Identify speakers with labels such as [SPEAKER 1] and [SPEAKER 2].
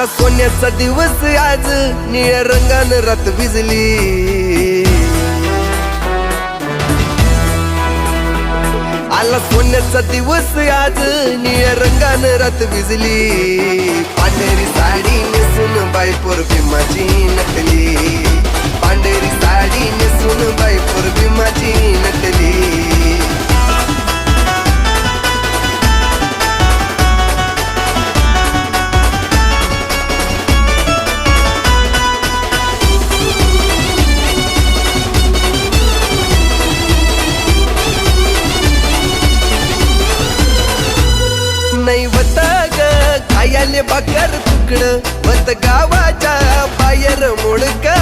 [SPEAKER 1] सोन्याचा दिवस आज निळ्या रंगानं रात भिजली आला सोन्याचा दिवस आज निळ्या रंगानं रात भिजली पांढरी साडी नेसून बाई पोर भीमाची नटली पांढरी साडी नेसून बाई पोर भीमाची नटली नाही वत ग खायाले भाकर तुकड वत गावाच्या बाहेर मोडका